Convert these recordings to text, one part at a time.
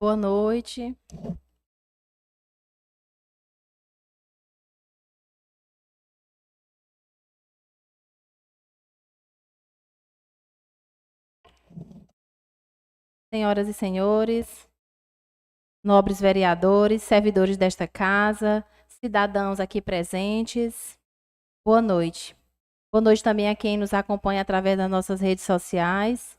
Boa noite. Senhoras e senhores, nobres vereadores, servidores desta casa, cidadãos aqui presentes, boa noite. Boa noite também a quem nos acompanha através das nossas redes sociais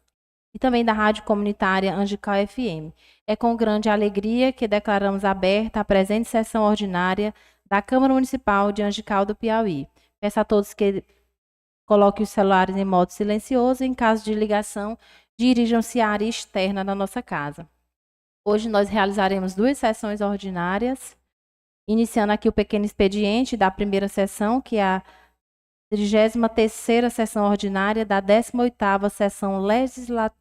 e também da Rádio Comunitária Angical FM. É com grande alegria que declaramos aberta a presente sessão ordinária da Câmara Municipal de Angical do Piauí. Peço a todos que coloquem os celulares em modo silencioso e, em caso de ligação, dirijam-se à área externa da nossa casa. Hoje nós realizaremos duas sessões ordinárias, iniciando aqui o pequeno expediente da primeira sessão, que é a 33ª sessão ordinária da 18ª sessão legislativa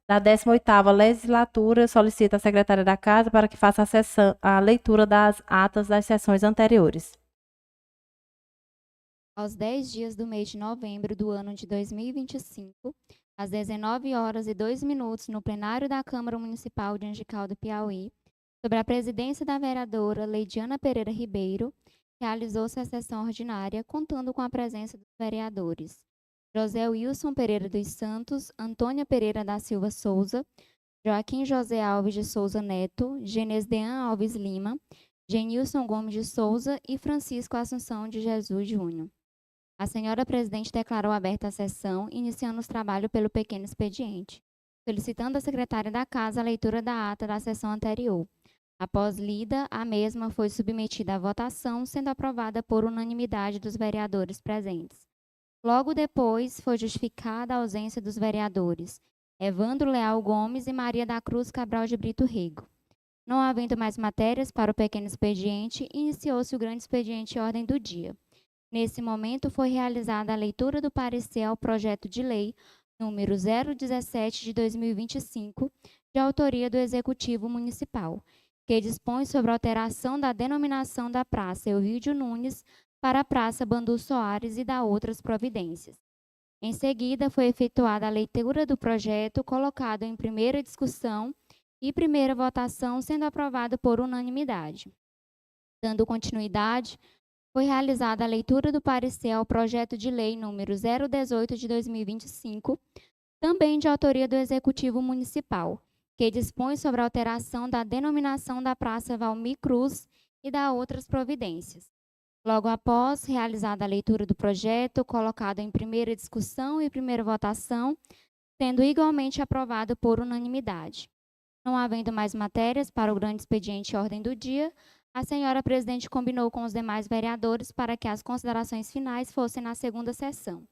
da 18ª legislatura. Solicito à secretária da Casa para que faça a leitura das atas das sessões anteriores. Aos 10 dias do mês de novembro do ano de 2025, às 19h02, no plenário da Câmara Municipal de Angical do Piauí, sob a presidência da vereadora Leidiana Pereira Ribeiro, realizou-se a sessão ordinária, contando com a presença dos vereadores José Wilson Pereira dos Santos, Antônia Pereira da Silva Souza, Joaquim José Alves de Souza Neto, Genesdean Alves Lima, Genilson Gomes de Souza e Francisco Assunção de Jesus Júnior. A senhora presidente declarou aberta a sessão, iniciando os trabalhos pelo pequeno expediente, solicitando à secretária da Casa a leitura da ata da sessão anterior. Após lida, a mesma foi submetida à votação, sendo aprovada por unanimidade dos vereadores presentes. Logo depois, foi justificada a ausência dos vereadores Evandro Leal Gomes e Maria da Cruz Cabral de Brito Rego. Não havendo mais matérias para o pequeno expediente, iniciou-se o grande expediente em ordem do dia. Nesse momento, foi realizada a leitura do parecer ao projeto de lei número 017 de 2025, de autoria do Executivo Municipal, que dispõe sobre a alteração da denominação da Praça Elvídio Nunes para a Praça Bandu Soares e da outras providências. Em seguida, foi efetuada a leitura do projeto, colocado em primeira discussão e primeira votação, sendo aprovado por unanimidade. Dando continuidade, foi realizada a leitura do parecer ao projeto de lei número 018 de 2025, também de autoria do Executivo Municipal, que dispõe sobre a alteração da denominação da Praça Valmir Cruz e da outras providências. Logo após, realizada a leitura do projeto, colocado em primeira discussão e primeira votação, sendo igualmente aprovado por unanimidade. Não havendo mais matérias para o grande expediente em ordem do dia, a senhora presidente combinou com os demais vereadores para que as considerações finais fossem na segunda sessão.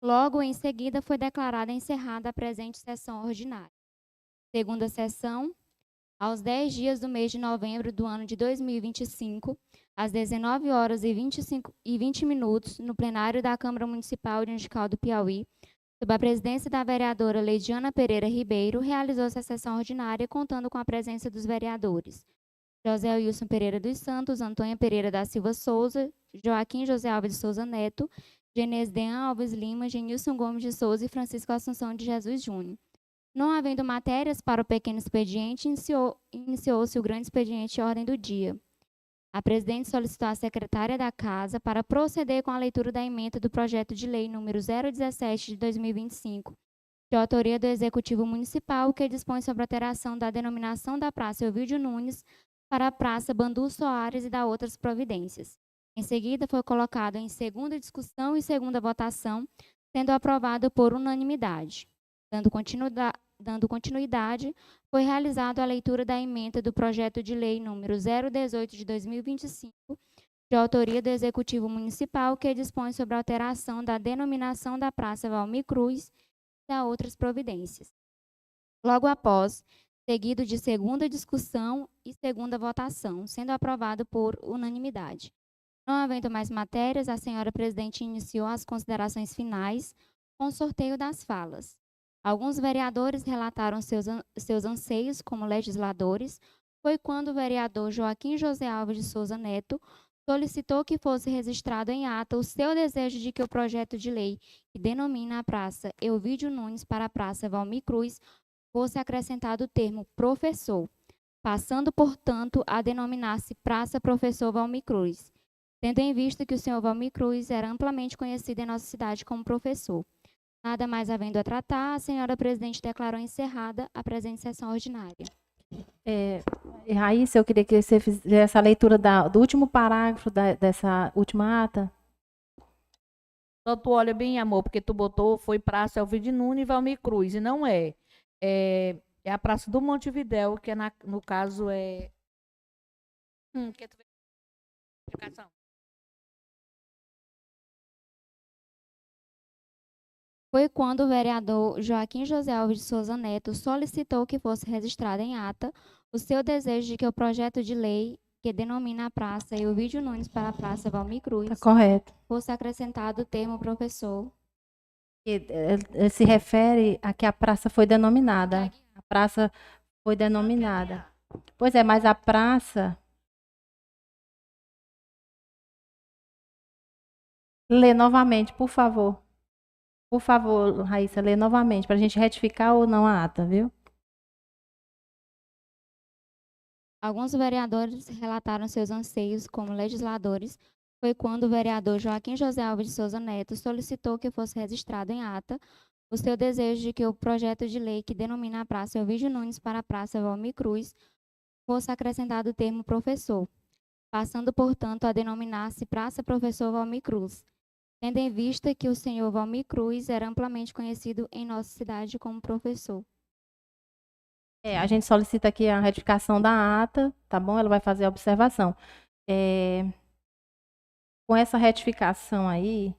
Logo em seguida, foi declarada encerrada a presente sessão ordinária. Segunda sessão, aos 10 dias do mês de novembro do ano de 2025, às 19h20, no plenário da Câmara Municipal de Angical do Piauí, sob a presidência da vereadora Leidiana Pereira Ribeiro, realizou-se a sessão ordinária, contando com a presença dos vereadores José Wilson Pereira dos Santos, Antônia Pereira da Silva Souza, Joaquim José Alves de Souza Neto, Genesdean Alves Lima, Genilson Gomes de Souza e Francisco Assunção de Jesus Júnior. Não havendo matérias para o pequeno expediente, iniciou-se o grande expediente em ordem do dia. A presidente solicitou à secretária da Casa para proceder com a leitura da emenda do projeto de lei número 017 de 2025, de autoria do Executivo Municipal, que dispõe sobre a alteração da denominação da Praça Elvídio Nunes para a Praça Bandu Soares e da outras providências. Em seguida, foi colocado em segunda discussão e segunda votação, sendo aprovado por unanimidade. Dando continuidade, foi realizada a leitura da emenda do projeto de lei número 018 de 2025, de autoria do Executivo Municipal, que dispõe sobre a alteração da denominação da Praça Valmir Cruz e da outras providências. Logo após, seguido de segunda discussão e segunda votação, sendo aprovado por unanimidade. Não havendo mais matérias, a senhora presidente iniciou as considerações finais com o sorteio das falas. Alguns vereadores relataram seus anseios como legisladores. Foi quando o vereador Joaquim José Alves de Souza Neto solicitou que fosse registrado em ata o seu desejo de que o projeto de lei que denomina a Praça Elvídio Nunes para a Praça Valmir Cruz fosse acrescentado o termo professor, passando, portanto, a denominar-se Praça Professor Valmir Cruz, tendo em vista que o senhor Valmir Cruz era amplamente conhecido em nossa cidade como professor. Nada mais havendo a tratar, a senhora presidente declarou encerrada a presente sessão ordinária. Raíssa, eu queria que você fizesse a leitura do último parágrafo dessa última ata. Só tu olha bem, amor, porque tu botou, foi Praça Elvide Nunes e Valmir Cruz, e não é. É a Praça do Montevidéu, que no caso é... que tu vê? Educação. Foi quando o vereador Joaquim José Alves de Souza Neto solicitou que fosse registrado em ata o seu desejo de que o projeto de lei que denomina a praça Elvídio Nunes para a Praça Valmir Cruz Está correto. fosse acrescentado o termo professor. Ele se refere a que a praça foi denominada. A praça foi denominada. Pois é, mas a praça... Lê novamente, por favor. Por favor, Raíssa, lê novamente, para a gente retificar ou não a ata, viu? Alguns vereadores relataram seus anseios como legisladores. Foi quando o vereador Joaquim José Alves de Souza Neto solicitou que fosse registrado em ata o seu desejo de que o projeto de lei que denomina a Praça Elvídio Nunes para a Praça Valmir Cruz fosse acrescentado o termo professor, passando, portanto, a denominar-se Praça Professor Valmir Cruz, tendo em vista que o senhor Valmir Cruz era amplamente conhecido em nossa cidade como professor. A gente solicita aqui a retificação da ata, tá bom? Ela vai fazer a observação. Com essa retificação aí,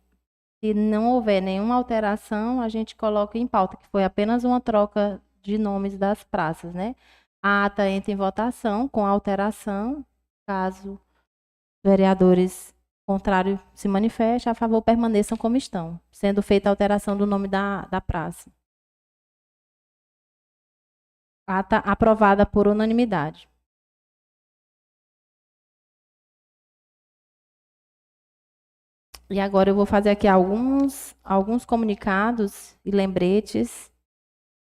se não houver nenhuma alteração, a gente coloca em pauta, que foi apenas uma troca de nomes das praças, né? A ata entra em votação com alteração, caso vereadores contrários se manifestem, a favor permaneçam como estão, sendo feita a alteração do nome da praça. Ata aprovada por unanimidade. E agora eu vou fazer aqui alguns comunicados e lembretes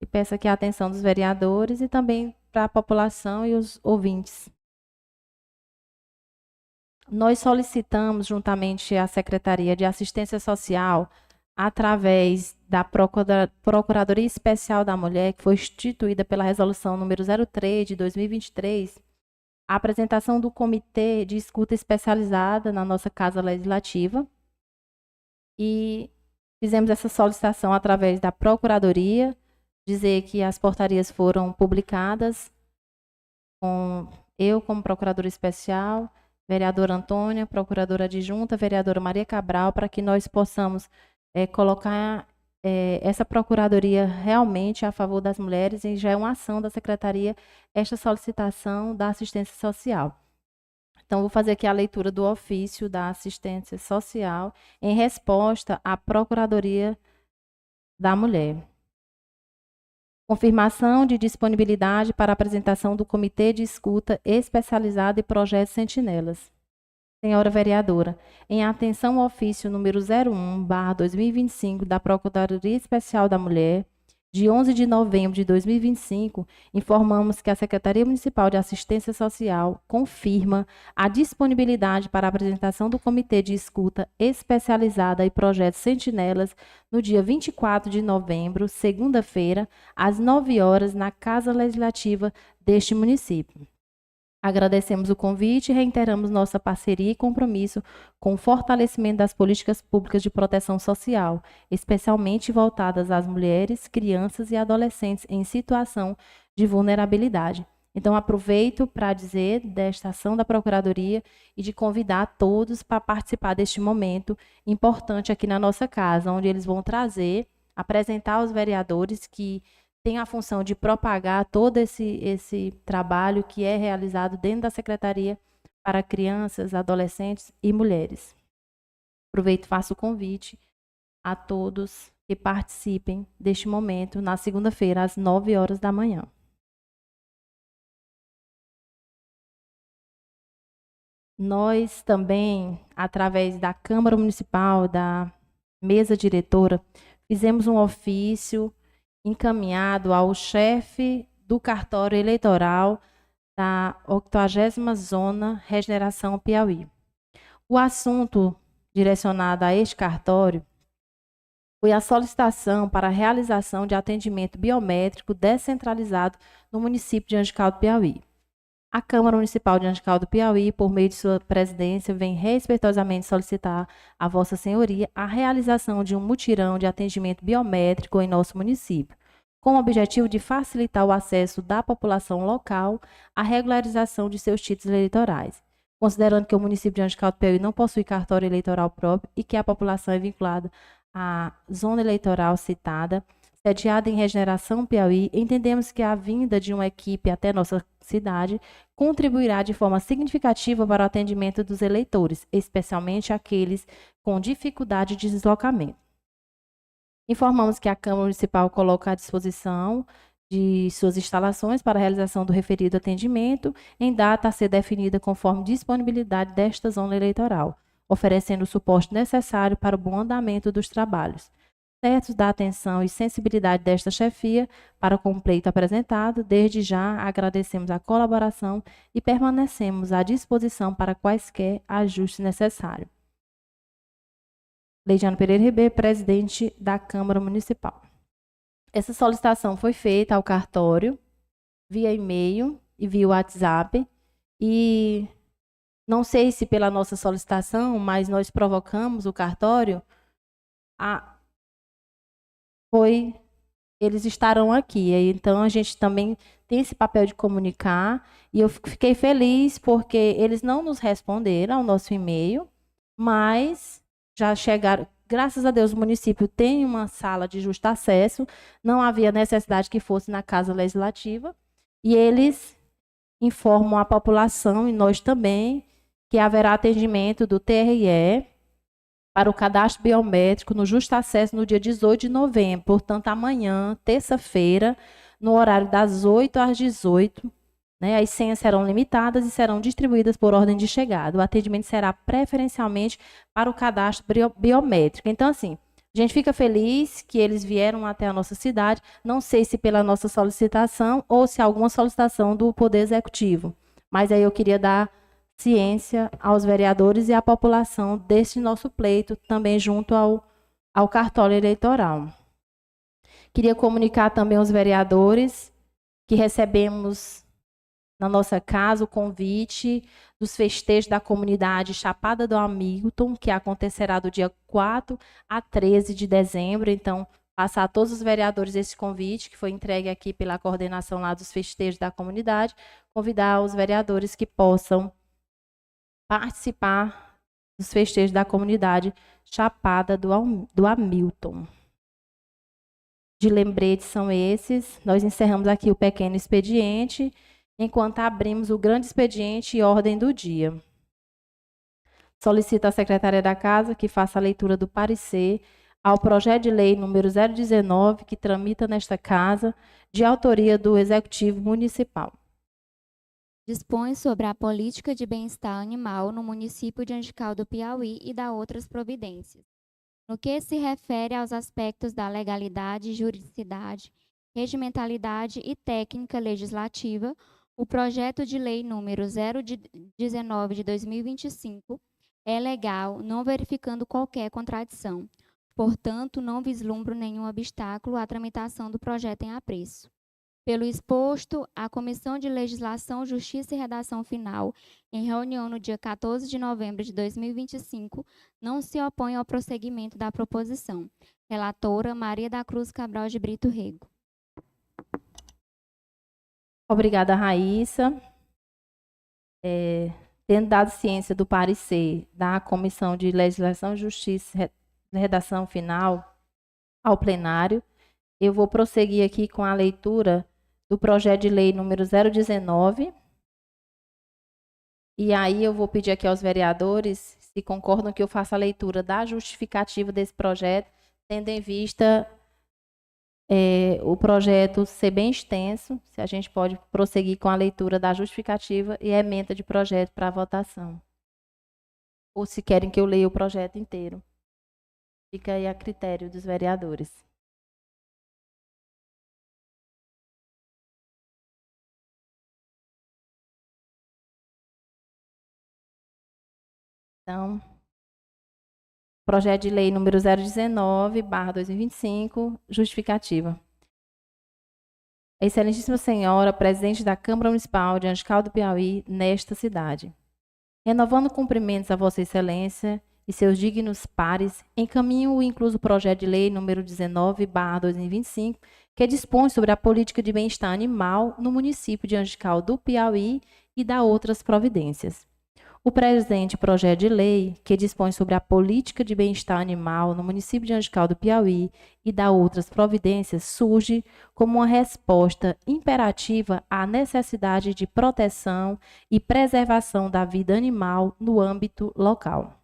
e peço aqui a atenção dos vereadores e também para a população e os ouvintes. Nós solicitamos, juntamente à Secretaria de Assistência Social, através da Procuradoria Especial da Mulher, que foi instituída pela Resolução número 03 de 2023, a apresentação do Comitê de Escuta Especializada na nossa Casa Legislativa. E fizemos essa solicitação através da Procuradoria, dizer que as portarias foram publicadas, com eu como Procuradora Especial, vereadora Antônia, Procuradora Adjunta, vereadora Maria Cabral, para que nós possamos colocar essa Procuradoria realmente a favor das mulheres, e já é uma ação da Secretaria esta solicitação da assistência social. Então, vou fazer aqui a leitura do ofício da assistência social em resposta à Procuradoria da Mulher. Confirmação de disponibilidade para apresentação do Comitê de Escuta Especializado e Projeto Sentinelas. Senhora vereadora, em atenção ao ofício número 01/2025 da Procuradoria Especial da Mulher, de 11 de novembro de 2025, informamos que a Secretaria Municipal de Assistência Social confirma a disponibilidade para a apresentação do Comitê de Escuta Especializada e Projeto Sentinelas no dia 24 de novembro, segunda-feira, às 9 horas, na Casa Legislativa deste município. Agradecemos o convite e reiteramos nossa parceria e compromisso com o fortalecimento das políticas públicas de proteção social, especialmente voltadas às mulheres, crianças e adolescentes em situação de vulnerabilidade. Então, aproveito para dizer desta ação da Procuradoria e de convidar todos para participar deste momento importante aqui na nossa casa, onde eles vão apresentar aos vereadores que tem a função de propagar todo esse trabalho que é realizado dentro da Secretaria para crianças, adolescentes e mulheres. Aproveito e faço o convite a todos que participem deste momento na segunda-feira, às 9 horas da manhã. Nós também, através da Câmara Municipal, da mesa diretora, fizemos um ofício encaminhado ao chefe do cartório eleitoral da 80ª Zona Regeneração Piauí. O assunto direcionado a este cartório foi a solicitação para a realização de atendimento biométrico descentralizado no município de Angical do Piauí. A Câmara Municipal de Angical do Piauí, por meio de sua presidência, vem respeitosamente solicitar a Vossa Senhoria a realização de um mutirão de atendimento biométrico em nosso município, com o objetivo de facilitar o acesso da população local à regularização de seus títulos eleitorais, considerando que o município de Angical do Piauí não possui cartório eleitoral próprio e que a população é vinculada à zona eleitoral citada, sediada em Regeneração Piauí, entendemos que a vinda de uma equipe até nossa cidade contribuirá de forma significativa para o atendimento dos eleitores, especialmente aqueles com dificuldade de deslocamento. Informamos que a Câmara Municipal coloca à disposição de suas instalações para a realização do referido atendimento em data a ser definida conforme disponibilidade desta zona eleitoral, oferecendo o suporte necessário para o bom andamento dos trabalhos. Certos da atenção e sensibilidade desta chefia para com o pleito apresentado, desde já agradecemos a colaboração e permanecemos à disposição para quaisquer ajustes necessários. Leidiano Pereira Ribeiro, presidente da Câmara Municipal. Essa solicitação foi feita ao cartório via e-mail e via WhatsApp e não sei se pela nossa solicitação, mas nós provocamos o cartório eles estarão aqui. Então, a gente também tem esse papel de comunicar. E eu fiquei feliz porque eles não nos responderam ao nosso e-mail, mas já chegaram. Graças a Deus, o município tem uma sala de justo acesso. Não havia necessidade que fosse na Casa Legislativa. E eles informam a população, e nós também, que haverá atendimento do TRE para o cadastro biométrico no Justo Acesso no dia 18 de novembro, portanto, amanhã, terça-feira, no horário das 8 às 18, né, as senhas serão limitadas e serão distribuídas por ordem de chegada. O atendimento será preferencialmente para o cadastro biométrico. Então, assim, a gente fica feliz que eles vieram até a nossa cidade, não sei se pela nossa solicitação ou se alguma solicitação do Poder Executivo, mas aí eu queria dar ciência aos vereadores e à população desse nosso pleito, também junto ao cartório eleitoral. Queria comunicar também aos vereadores que recebemos na nossa casa o convite dos festejos da comunidade Chapada do Hamilton, que acontecerá do dia 4 a 13 de dezembro. Então, passar a todos os vereadores esse convite, que foi entregue aqui pela coordenação lá dos festejos da comunidade, convidar os vereadores que possam participar dos festejos da comunidade Chapada do Hamilton. De lembrete são esses. Nós encerramos aqui o pequeno expediente, enquanto abrimos o grande expediente e ordem do dia. Solicito à secretária da Casa que faça a leitura do parecer ao projeto de lei número 019, que tramita nesta Casa, de autoria do Executivo Municipal. Dispõe sobre a política de bem-estar animal no município de Angical do Piauí e dá outras providências. No que se refere aos aspectos da legalidade, juridicidade, regimentalidade e técnica legislativa, o projeto de lei número 019 de 2025 é legal, não verificando qualquer contradição. Portanto, não vislumbro nenhum obstáculo à tramitação do projeto em apreço. Pelo exposto, a Comissão de Legislação, Justiça e Redação Final, em reunião no dia 14 de novembro de 2025, não se opõe ao prosseguimento da proposição. Relatora Maria da Cruz Cabral de Brito Rego. Obrigada, Raíssa. Tendo dado ciência do parecer da Comissão de Legislação, Justiça e Redação Final ao plenário, eu vou prosseguir aqui com a leitura do projeto de lei número 019. E aí eu vou pedir aqui aos vereadores se concordam que eu faça a leitura da justificativa desse projeto, tendo em vista o projeto ser bem extenso, se a gente pode prosseguir com a leitura da justificativa e a emenda de projeto para votação. Ou se querem que eu leia o projeto inteiro. Fica aí a critério dos vereadores. Então, projeto de lei número 019/2025, justificativa. Excelentíssima Senhora, presidente da Câmara Municipal de Angical do Piauí, nesta cidade. Renovando cumprimentos a Vossa Excelência e seus dignos pares, encaminho o incluso projeto de lei número 19/2025, que dispõe sobre a política de bem-estar animal no município de Angical do Piauí e dá outras providências. O presente projeto de lei, que dispõe sobre a política de bem-estar animal no município de Angical do Piauí e dá outras providências, surge como uma resposta imperativa à necessidade de proteção e preservação da vida animal no âmbito local,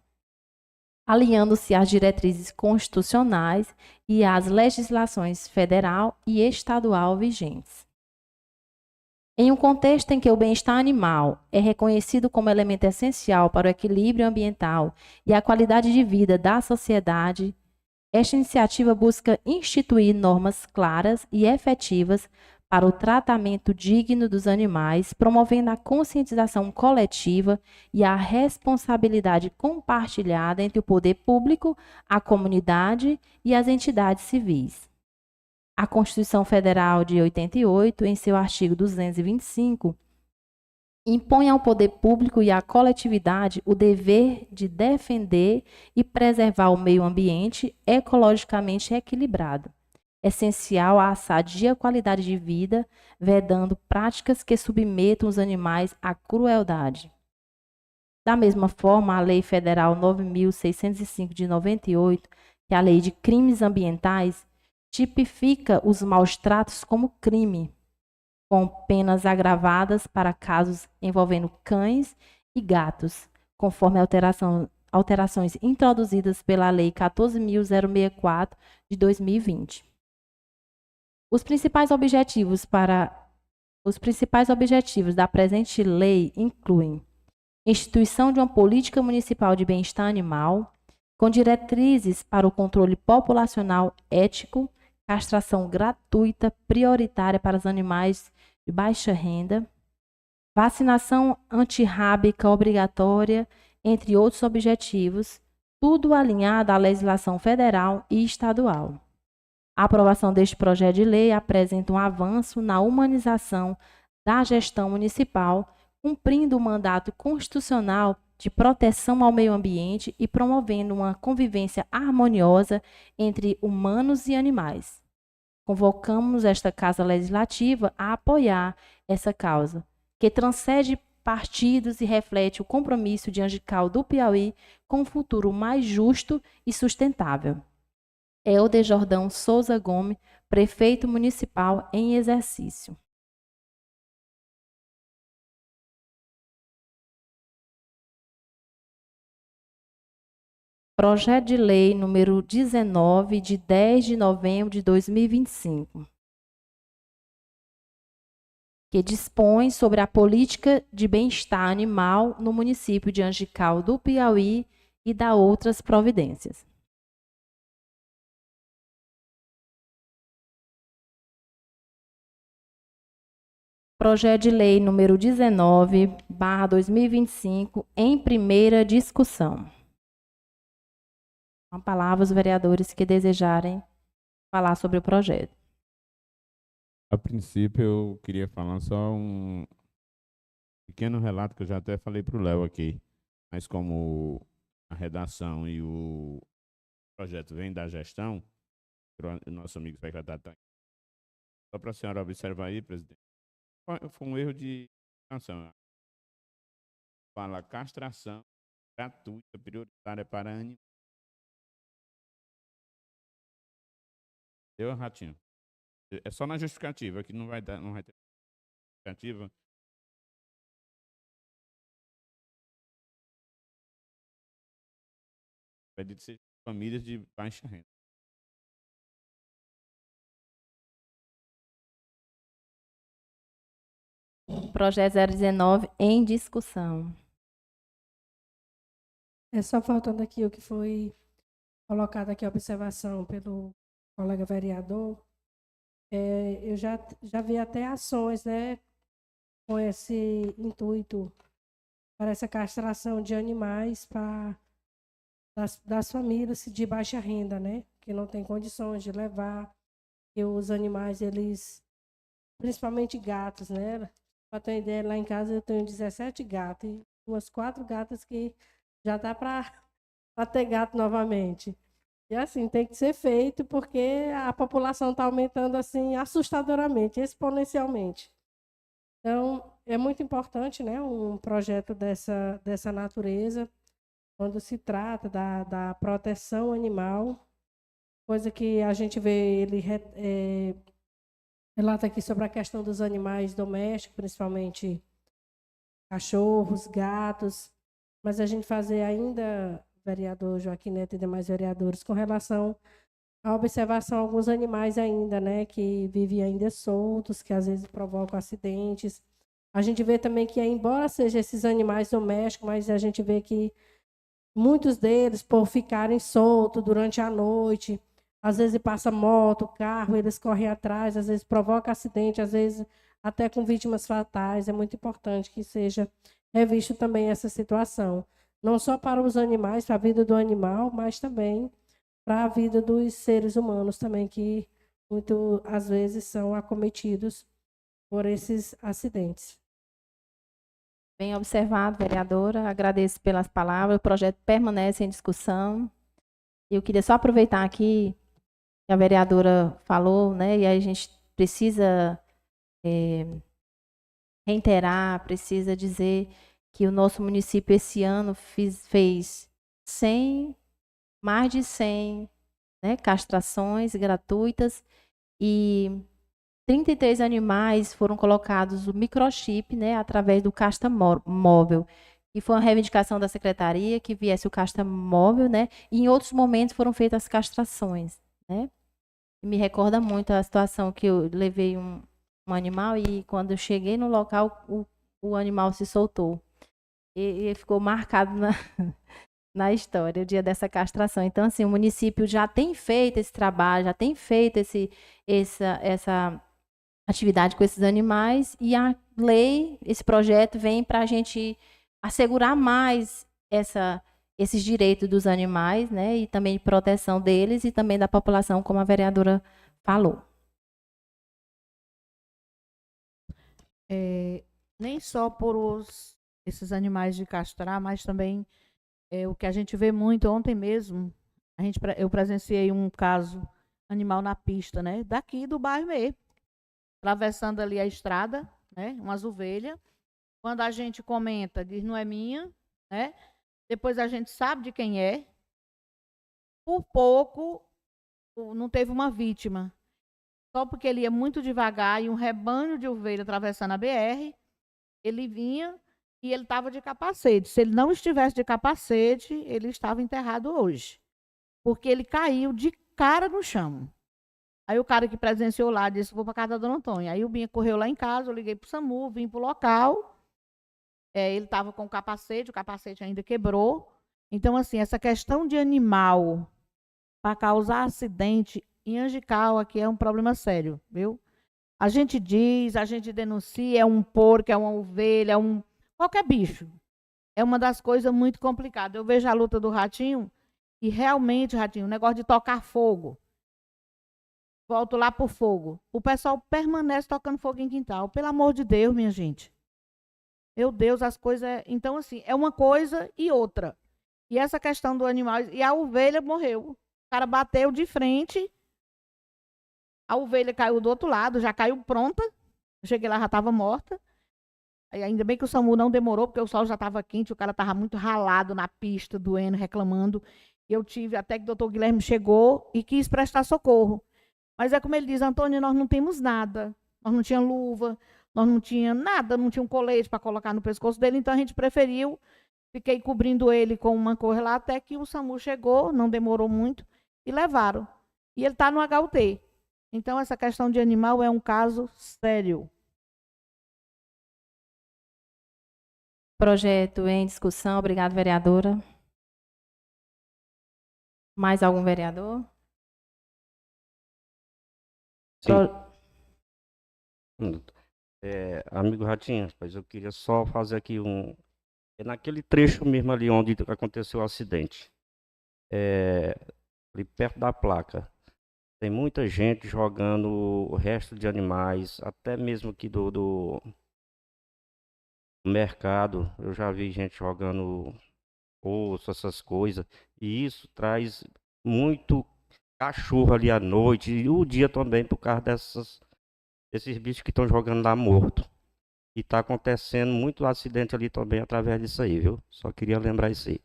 alinhando-se às diretrizes constitucionais e às legislações federal e estadual vigentes. Em um contexto em que o bem-estar animal é reconhecido como elemento essencial para o equilíbrio ambiental e a qualidade de vida da sociedade, esta iniciativa busca instituir normas claras e efetivas para o tratamento digno dos animais, promovendo a conscientização coletiva e a responsabilidade compartilhada entre o poder público, a comunidade e as entidades civis. A Constituição Federal de 88, em seu artigo 225, impõe ao poder público e à coletividade o dever de defender e preservar o meio ambiente ecologicamente equilibrado, essencial à sadia qualidade de vida, vedando práticas que submetam os animais à crueldade. Da mesma forma, a Lei Federal 9.605 de 98, que é a Lei de Crimes Ambientais, tipifica os maus-tratos como crime, com penas agravadas para casos envolvendo cães e gatos, conforme alterações introduzidas pela Lei 14.064 de 2020. Os principais objetivos da presente lei incluem instituição de uma política municipal de bem-estar animal, com diretrizes para o controle populacional ético, castração gratuita prioritária para os animais de baixa renda, vacinação antirrábica obrigatória, entre outros objetivos, tudo alinhado à legislação federal e estadual. A aprovação deste projeto de lei apresenta um avanço na humanização da gestão municipal, cumprindo o mandato constitucional de proteção ao meio ambiente e promovendo uma convivência harmoniosa entre humanos e animais. Convocamos esta Casa Legislativa a apoiar essa causa, que transcende partidos e reflete o compromisso de Angical do Piauí com um futuro mais justo e sustentável. Helder Jordão Souza Gomes, prefeito municipal em exercício. Projeto de lei número 19, de 10 de novembro de 2025, que dispõe sobre a política de bem-estar animal no município de Angical do Piauí e dá outras providências. Projeto de lei número 19/2025, em primeira discussão. Com a palavra os vereadores que desejarem falar sobre o projeto. A princípio, eu queria falar só um pequeno relato que eu já até falei para o Léo aqui, mas como a redação e o projeto vem da gestão, o nosso amigo secretário está aqui. Só para a senhora observar aí, presidente, foi um erro de castração. Fala castração gratuita prioritária para animais. Deu, Ratinho? É só na justificativa, que não vai ter justificativa. Pede de ser famílias de baixa renda. Projeto 019 em discussão. É só faltando aqui o que foi colocado aqui a observação pelo colega vereador. Eu já vi até ações, né, com esse intuito para essa castração de animais das famílias de baixa renda, né? Que não tem condições de levar. E os animais, eles, principalmente gatos, né? Para ter ideia, lá em casa eu tenho 17 gatos e umas 4 gatas que já tá para ter gato novamente. E assim, tem que ser feito porque a população está aumentando assim assustadoramente, exponencialmente. Então, é muito importante, né, um projeto dessa natureza, quando se trata da proteção animal, coisa que a gente vê, ele relata aqui sobre a questão dos animais domésticos, principalmente cachorros, gatos, mas a gente fazer ainda, vereador Joaquim Neto e demais vereadores, com relação à observação de alguns animais ainda, né, que vivem ainda soltos, que às vezes provocam acidentes. A gente vê também que, embora sejam esses animais domésticos, mas a gente vê que muitos deles, por ficarem soltos durante a noite, às vezes passa moto, carro, eles correm atrás, às vezes provoca acidente, às vezes até com vítimas fatais. É muito importante que seja revisto também essa situação. Não só para os animais, para a vida do animal, mas também para a vida dos seres humanos também, que muito às vezes são acometidos por esses acidentes. Bem observado, vereadora. Agradeço pelas palavras. O projeto permanece em discussão. Eu queria só aproveitar aqui que a vereadora falou, né? E aí a gente precisa reiterar, precisa dizer que o nosso município esse ano fez 100, mais de 100, né, castrações gratuitas e 33 animais foram colocados o microchip, né, através do casta móvel. E foi uma reivindicação da secretaria que viesse o casta móvel, né? E em outros momentos foram feitas as castrações, né? E me recorda muito a situação que eu levei um animal e quando eu cheguei no local, o animal se soltou. E ficou marcado na história, o dia dessa castração. Então, assim, o município já tem feito esse trabalho, já tem feito essa atividade com esses animais e a lei, esse projeto vem para a gente assegurar mais esses direitos dos animais, né, e também de proteção deles e também da população, como a vereadora falou. Nem só por esses animais de castrar, mas também o que a gente vê muito ontem mesmo, eu presenciei um caso animal na pista, né? Daqui do bairro mesmo, atravessando ali a estrada, né? Umas ovelhas. Quando a gente comenta, diz não é minha, né? Depois a gente sabe de quem é. Por pouco não teve uma vítima. Só porque ele ia muito devagar e um rebanho de ovelha atravessando a BR, ele vinha e ele estava de capacete. Se ele não estivesse de capacete, ele estava enterrado hoje. Porque ele caiu de cara no chão. Aí o cara que presenciou lá disse, vou para casa da dona Antônia. Aí o Binha correu lá em casa, eu liguei para o SAMU, vim para o local. Ele estava com o capacete ainda quebrou. Então, assim, essa questão de animal para causar acidente em Angical aqui é um problema sério, viu? A gente diz, a gente denuncia, é um porco, é uma ovelha, qualquer bicho. É uma das coisas muito complicadas. Eu vejo a luta do Ratinho e realmente, Ratinho, o negócio de tocar fogo. Volto lá pro fogo. O pessoal permanece tocando fogo em quintal. Pelo amor de Deus, minha gente. Meu Deus, as coisas... Então, assim, é uma coisa e outra. E essa questão do animal... E a ovelha morreu. O cara bateu de frente, a ovelha caiu do outro lado, já caiu pronta. Eu cheguei lá, já estava morta. E ainda bem que o SAMU não demorou, porque o sol já estava quente, o cara estava muito ralado na pista, doendo, reclamando. E eu tive até que o doutor Guilherme chegou e quis prestar socorro. Mas é como ele diz, Antônio, nós não temos nada. Nós não tínhamos luva, nós não tínhamos nada, não tinha um colete para colocar no pescoço dele, então a gente preferiu, fiquei cobrindo ele com uma coisa lá, até que o SAMU chegou, não demorou muito, e levaram. E ele está no HUT. Então, essa questão de animal é um caso sério. Projeto em discussão. Obrigada, vereadora. Mais algum vereador? Sim. Amigo Ratinho, mas eu queria só fazer aqui É naquele trecho mesmo ali onde aconteceu o acidente. Ali perto da placa. Tem muita gente jogando o resto de animais, até mesmo aqui do mercado. Eu já vi gente jogando osso, essas coisas. E isso traz muito cachorro ali à noite e o dia também por causa desses bichos que estão jogando lá morto. E está acontecendo muito acidente ali também através disso aí, viu? Só queria lembrar isso aí.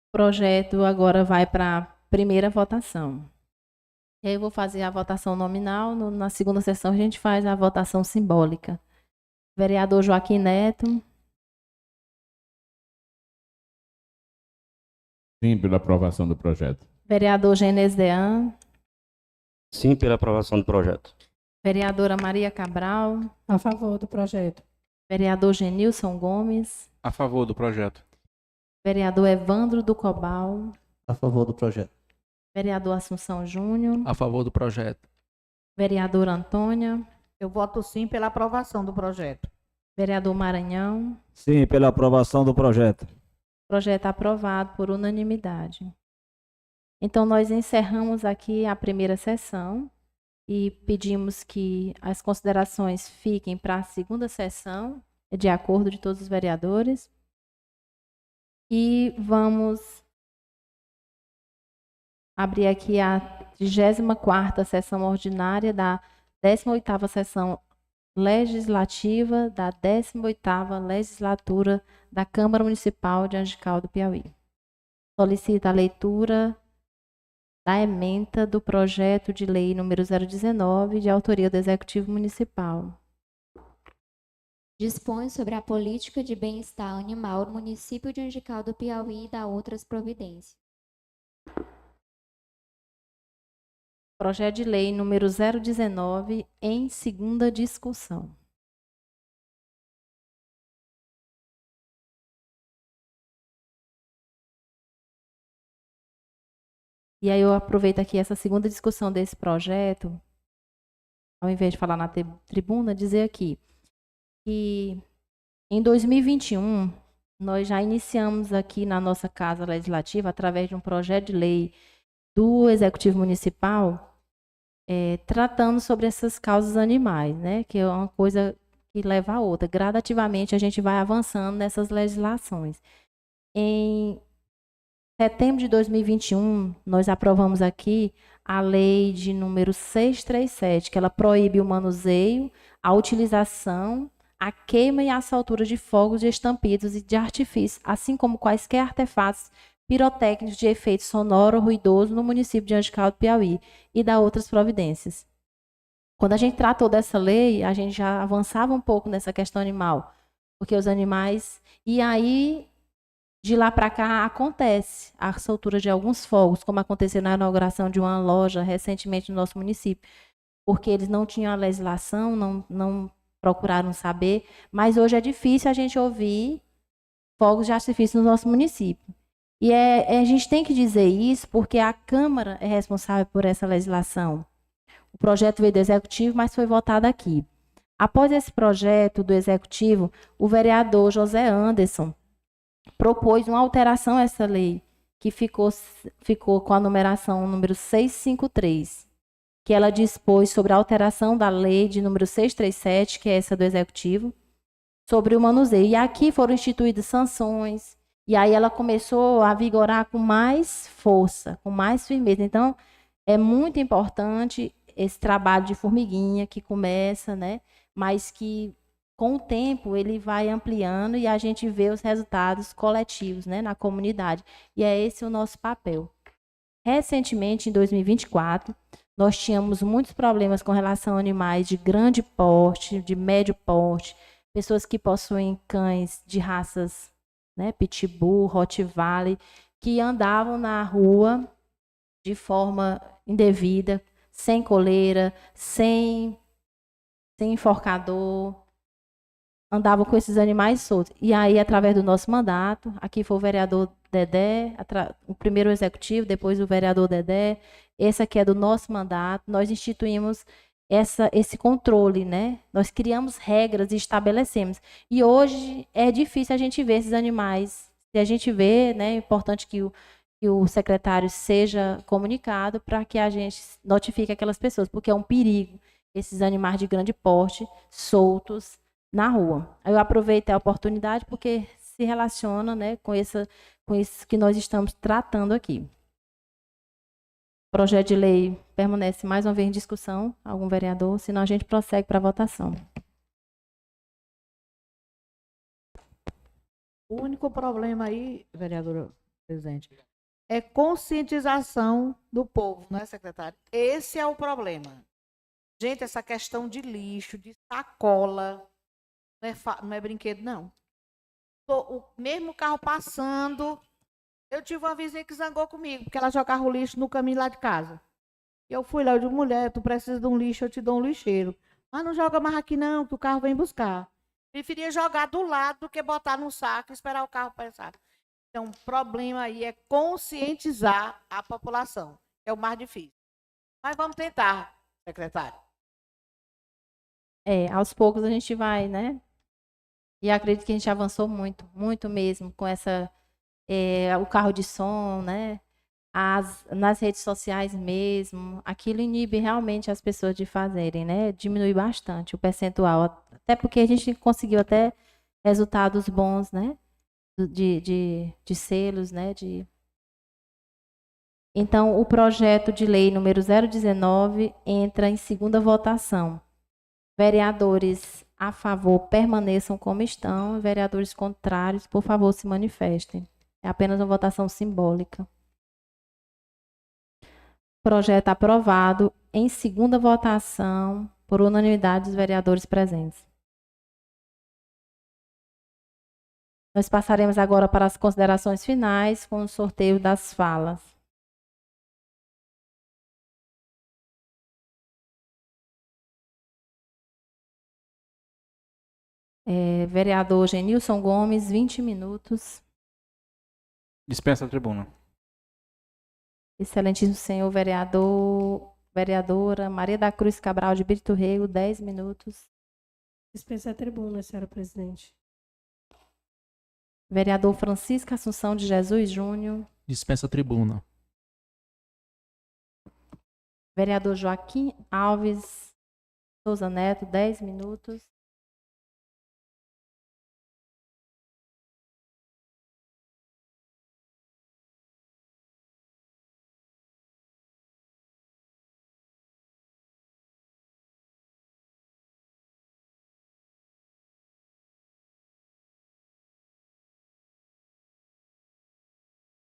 O projeto agora vai para a primeira votação. E aí eu vou fazer a votação nominal. Na segunda sessão a gente faz a votação simbólica. Vereador Joaquim Neto. Sim, pela aprovação do projeto. Vereador Genês Dean. Sim, pela aprovação do projeto. Vereadora Maria Cabral. A favor do projeto. Vereador Genilson Gomes. A favor do projeto. Vereador Evandro do Cobal. A favor do projeto. Vereador Assunção Júnior. A favor do projeto. Vereadora Antônia. Eu voto sim pela aprovação do projeto. Vereador Maranhão. Sim, pela aprovação do projeto. Projeto aprovado por unanimidade. Então, nós encerramos aqui a primeira sessão e pedimos que as considerações fiquem para a segunda sessão, de acordo de todos os vereadores. E vamos abrir aqui a 34ª sessão ordinária da 18ª sessão legislativa da 18ª legislatura da Câmara Municipal de Angical do Piauí. Solicita a leitura da ementa do projeto de lei número 019, de autoria do Executivo Municipal. Dispõe sobre a política de bem-estar animal no município de Angical do Piauí e dá outras providências. Projeto de lei número 019, em segunda discussão. E aí eu aproveito aqui essa segunda discussão desse projeto, ao invés de falar na tribuna, dizer aqui que em 2021 nós já iniciamos aqui na nossa Casa Legislativa, através de um projeto de lei do Executivo Municipal, tratando sobre essas causas animais, né? Que é uma coisa que leva a outra. Gradativamente a gente vai avançando nessas legislações. Em setembro de 2021, nós aprovamos aqui a lei de número 637, que ela proíbe o manuseio, a utilização, a queima e a soltura de fogos, de estampidos e de artifícios, assim como quaisquer artefatos pirotécnicos de efeito sonoro ou ruidoso no município de Angical do Piauí e dá outras providências. Quando a gente tratou dessa lei, a gente já avançava um pouco nessa questão animal, porque os animais... E aí, de lá para cá, acontece a soltura de alguns fogos, como aconteceu na inauguração de uma loja recentemente no nosso município, porque eles não tinham a legislação, não procuraram saber, mas hoje é difícil a gente ouvir fogos de artifício no nosso município. E a gente tem que dizer isso porque a Câmara é responsável por essa legislação. O projeto veio do Executivo, mas foi votado aqui. Após esse projeto do Executivo, o vereador José Anderson propôs uma alteração a essa lei, que ficou com a numeração número 653, que ela dispôs sobre a alteração da lei de número 637, que é essa do Executivo, sobre o manuseio. E aqui foram instituídas sanções, e aí ela começou a vigorar com mais força, com mais firmeza. Então, é muito importante esse trabalho de formiguinha que começa, né? Mas que, com o tempo, ele vai ampliando e a gente vê os resultados coletivos, né, na comunidade. E é esse o nosso papel. Recentemente, em 2024, nós tínhamos muitos problemas com relação a animais de grande porte, de médio porte, pessoas que possuem cães de raças, né, Pitbull, Rottweiler, que andavam na rua de forma indevida, sem coleira, sem enforcador, andavam com esses animais soltos. E aí, através do nosso mandato, aqui foi o vereador Dedé, o primeiro executivo, depois o vereador Dedé, esse aqui é do nosso mandato, nós instituímos esse controle, né? Nós criamos regras e estabelecemos. E hoje é difícil a gente ver esses animais. Se a gente vê, né, é importante que o secretário seja comunicado para que a gente notifique aquelas pessoas, porque é um perigo esses animais de grande porte soltos na rua. Eu aproveitei a oportunidade porque se relaciona, né, com isso que nós estamos tratando aqui. O projeto de lei permanece mais uma vez em discussão. Algum vereador? Senão a gente prossegue para a votação. O único problema aí, vereadora presidente, é conscientização do povo, não é, secretário? Esse é o problema. Gente, essa questão de lixo, de sacola, não é brinquedo, não. O mesmo carro passando, eu tive uma vizinha que zangou comigo, porque ela jogava o lixo no caminho lá de casa. Eu fui lá, eu digo, mulher, tu precisa de um lixo, eu te dou um lixeiro. Mas não joga mais aqui não, que o carro vem buscar. Preferia jogar do lado do que botar no saco e esperar o carro passar. Então, o problema aí é conscientizar a população, que é o mais difícil. Mas vamos tentar, secretário. Aos poucos a gente vai, né? E acredito que a gente avançou muito, muito mesmo, com o carro de som, né? Nas redes sociais mesmo, aquilo inibe realmente as pessoas de fazerem, né? Diminui bastante o percentual, até porque a gente conseguiu até resultados bons, né? De selos, né? Então, o projeto de lei número 019 entra em segunda votação. Vereadores a favor permaneçam como estão, vereadores contrários, por favor, se manifestem. É apenas uma votação simbólica. Projeto aprovado em segunda votação por unanimidade dos vereadores presentes. Nós passaremos agora para as considerações finais com o sorteio das falas. Vereador Genilson Gomes, 20 minutos. Dispensa a tribuna. Excelentíssimo senhor vereadora Maria da Cruz Cabral de Brito Rego, 10 minutos. Dispensa a tribuna, senhora presidente. Vereador Francisco Assunção de Jesus Júnior. Dispensa a tribuna. Vereador Joaquim Alves Souza Neto, 10 minutos.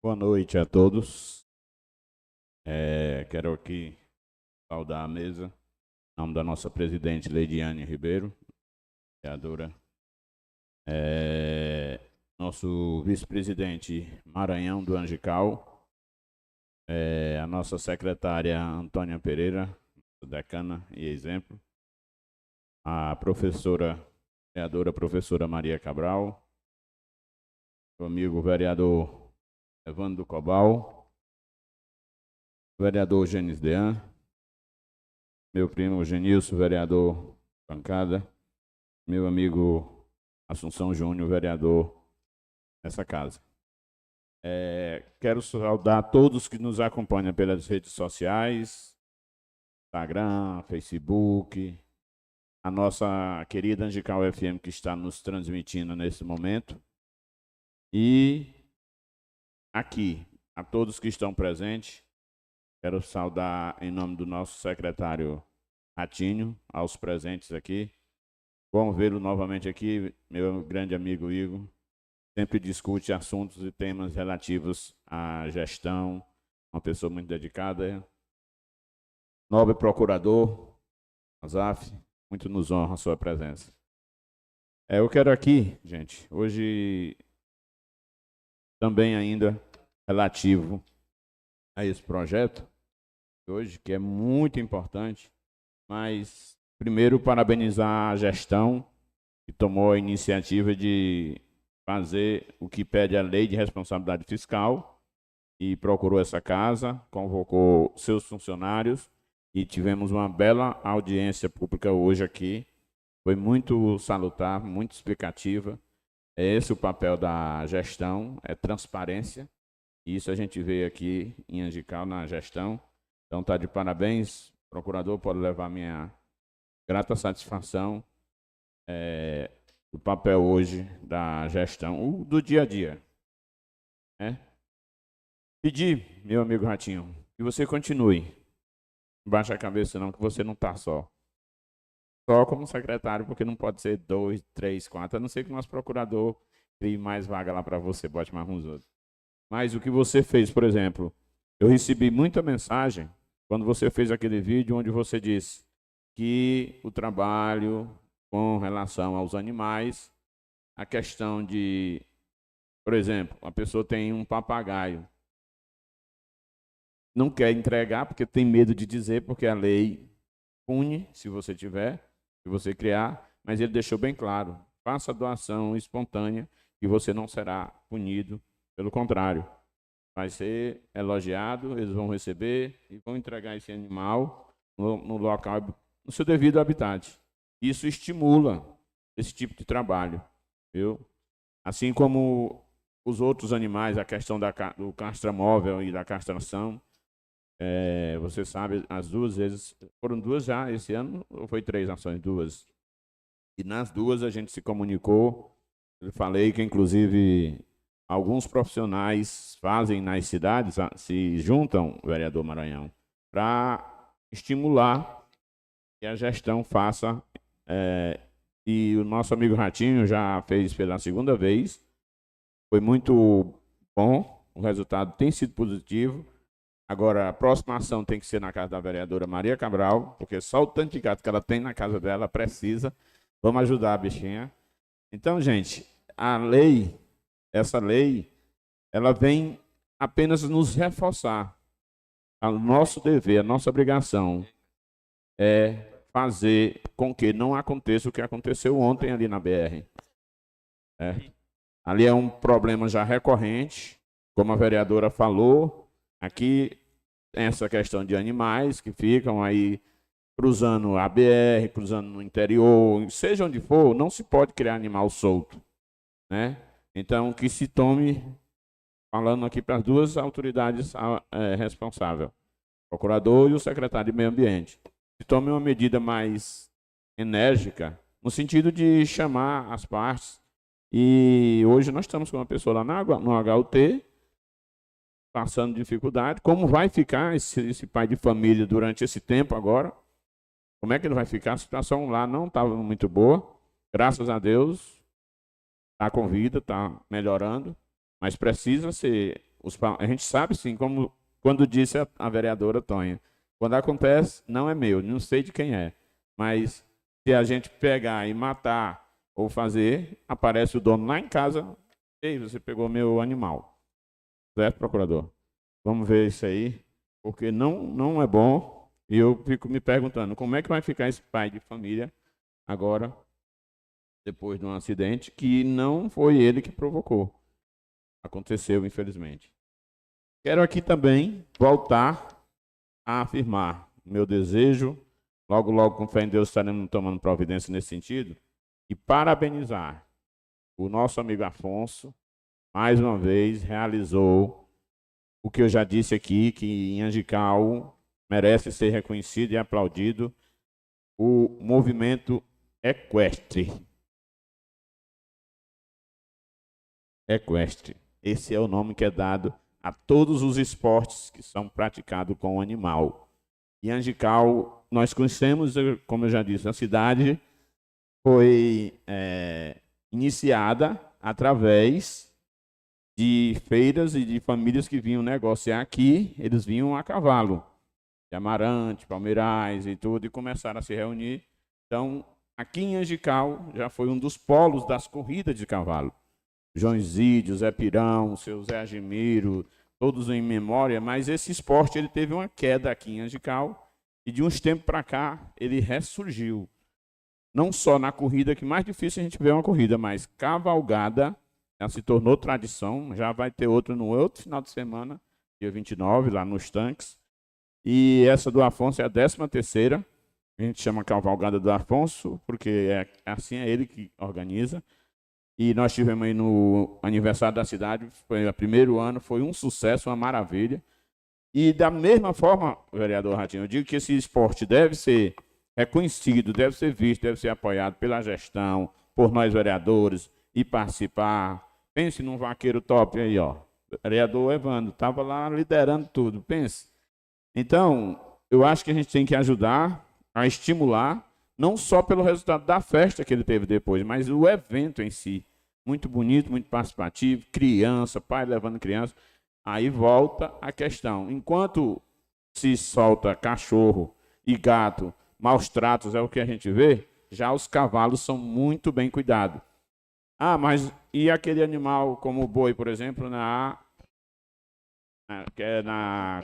Boa noite a todos. Quero aqui saudar a mesa, em nome da nossa presidente Leidiane Ribeiro, vereadora, nosso vice-presidente Maranhão do Angical, a nossa secretária Antônia Pereira, decana e exemplo, a vereadora professora Maria Cabral, meu amigo vereador Evandro Cobal, vereador Genis Dean, meu primo Genilson, vereador bancada, meu amigo Assunção Júnior, vereador nessa casa. Quero saudar todos que nos acompanham pelas redes sociais, Instagram, Facebook, a nossa querida Angical FM que está nos transmitindo nesse momento. E aqui, a todos que estão presentes, quero saudar em nome do nosso secretário Ratinho, aos presentes aqui. Bom vê-lo novamente aqui, meu grande amigo Igor. Sempre discute assuntos e temas relativos à gestão, uma pessoa muito dedicada. Nobre procurador, Azaf, muito nos honra a sua presença. Eu quero aqui, gente, hoje também ainda relativo a esse projeto, hoje, que é muito importante, mas primeiro parabenizar a gestão que tomou a iniciativa de fazer o que pede a lei de responsabilidade fiscal e procurou essa casa, convocou seus funcionários e tivemos uma bela audiência pública hoje aqui. Foi muito salutar, muito explicativa. É esse o papel da gestão, é transparência. E isso a gente vê aqui em Angical, na gestão. Então, está de parabéns. O procurador pode levar minha grata satisfação do papel hoje da gestão, do dia a dia. Né? Pedir, meu amigo Ratinho, que você continue. Não baixe a cabeça não, que você não está só. Só como secretário, porque não pode ser 2, 3, 4, a não ser que o nosso procurador crie mais vaga lá para você, bote mais uns outros. Mas o que você fez, por exemplo, eu recebi muita mensagem quando você fez aquele vídeo onde você disse que o trabalho com relação aos animais, a questão de, por exemplo, a pessoa tem um papagaio, não quer entregar porque tem medo de dizer, porque a lei pune, se você tiver, se você criar, mas ele deixou bem claro, faça a doação espontânea e você não será punido, pelo contrário, vai ser elogiado, eles vão receber e vão entregar esse animal no local, no seu devido habitat. Isso estimula esse tipo de trabalho, viu? Assim como os outros animais, a questão do castramóvel e da castração, você sabe, as 2 vezes, foram 2 já esse ano, ou foi 3 ações? 2. E nas 2 a gente se comunicou, eu falei que inclusive alguns profissionais fazem nas cidades, se juntam, vereador Maranhão, para estimular que a gestão faça, e o nosso amigo Ratinho já fez pela 2ª vez, foi muito bom, o resultado tem sido positivo. Agora, a próxima ação tem que ser na casa da vereadora Maria Cabral, porque só o tanto de gato que ela tem na casa dela precisa. Vamos ajudar a bichinha. Então, gente, a lei, essa lei, ela vem apenas nos reforçar. O nosso dever, a nossa obrigação é fazer com que não aconteça o que aconteceu ontem ali na BR. Ali é um problema já recorrente, como a vereadora falou. Aqui, essa questão de animais que ficam aí cruzando a BR, cruzando no interior, seja onde for, não se pode criar animal solto, né? Então, que se tome, falando aqui para as 2 autoridades responsáveis, o procurador e o secretário de Meio Ambiente, se tome uma medida mais enérgica, no sentido de chamar as partes. E hoje nós estamos com uma pessoa lá no HUT, passando dificuldade. Como vai ficar esse pai de família durante esse tempo agora? Como é que ele vai ficar? A situação lá não estava muito boa. Graças a Deus, está com vida, está melhorando. Mas precisa ser... A gente sabe, sim, como quando disse a vereadora Tonha. Quando acontece, não é meu, não sei de quem é. Mas se a gente pegar e matar ou fazer, aparece o dono lá em casa. Ei, você pegou meu animal. Certo, procurador? Vamos ver isso aí, porque não é bom. E eu fico me perguntando, como é que vai ficar esse pai de família agora, depois de um acidente que não foi ele que provocou. Aconteceu, infelizmente. Quero aqui também voltar a afirmar meu desejo, logo, com fé em Deus, estaremos tomando providência nesse sentido, e parabenizar o nosso amigo Afonso, mais uma vez, realizou o que eu já disse aqui, que em Angical merece ser reconhecido e aplaudido, o movimento equestre. Equestre. Esse é o nome que é dado a todos os esportes que são praticados com o animal. Em Angical, nós conhecemos, como eu já disse, a cidade foi iniciada através de feiras e de famílias que vinham negociar aqui, eles vinham a cavalo, de Amarante, Palmeirais e tudo, e começaram a se reunir. Então, aqui em Angical já foi um dos polos das corridas de cavalo. João Isídio, Zé Pirão, seu Zé Agimiro, todos em memória, mas esse esporte ele teve uma queda aqui em Angical e de uns tempos para cá ele ressurgiu. Não só na corrida, que mais difícil a gente ver uma corrida, mas cavalgada já se tornou tradição, já vai ter outra no outro final de semana, dia 29, lá nos Tanques. E essa do Afonso é a 13ª. A gente chama Cavalgada do Afonso, porque assim é ele que organiza. E nós tivemos aí no aniversário da cidade, foi o primeiro ano, foi um sucesso, uma maravilha. E da mesma forma, vereador Ratinho, eu digo que esse esporte deve ser reconhecido, deve ser visto, deve ser apoiado pela gestão, por nós vereadores, e participar. Pense num vaqueiro top aí, ó. Vereador Evandro, estava lá liderando tudo, pense. Então, eu acho que a gente tem que ajudar a estimular, não só pelo resultado da festa que ele teve depois, mas o evento em si. Muito bonito, muito participativo, criança, pai levando criança. Aí volta a questão. Enquanto se solta cachorro e gato, maus tratos é o que a gente vê, já os cavalos são muito bem cuidados. Ah, mas e aquele animal como o boi, por exemplo, que é